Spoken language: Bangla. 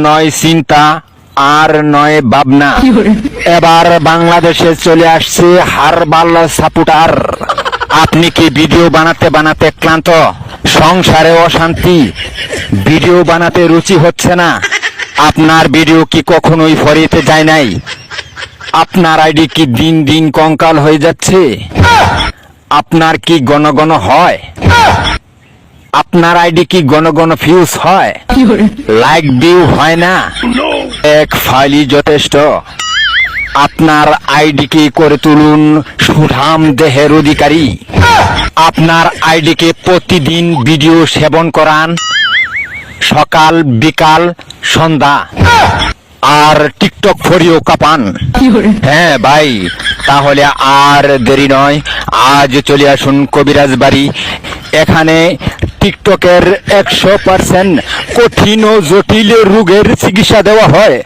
নয় চিন্তা, আর নয় ভাবনা। এবার বাংলাদেশে চলে আসছে হারবাল সাপোর্টার। আপনি কি ভিডিও বানাতে বানাতে ক্লান্ত? সংসারে অশান্তি, ভিডিও বানাতে রুচি হচ্ছে না? আপনার ভিডিও কি কখনোই ফরিতে যায় নাই? আপনার আইডি কি দিন দিন কঙ্কাল হয়ে যাচ্ছে? আপনার কি ঘন ঘন হয়? আপনার আইডি কি ঘন ঘন ফিউজ হয়? লাইক ভিউ হয় না? এক ফাইলই যথেষ্ট। আপনার আইডিকে করে তুলুন সুঠাম দেহের অধিকারী। আপনার আইডিকে প্রতিদিন ভিডিও সেবন করান, সকাল বিকাল সন্ধ্যা, আর টিকটক ফরিও কাপান। হ্যাঁ ভাই, তাহলে আর দেরি নয়, আজ চলে আসুন কবিরাজ বাড়ি। এখানে টিকটকের 100% কঠিন ও জটিল রোগের চিকিৎসা দেওয়া হয়।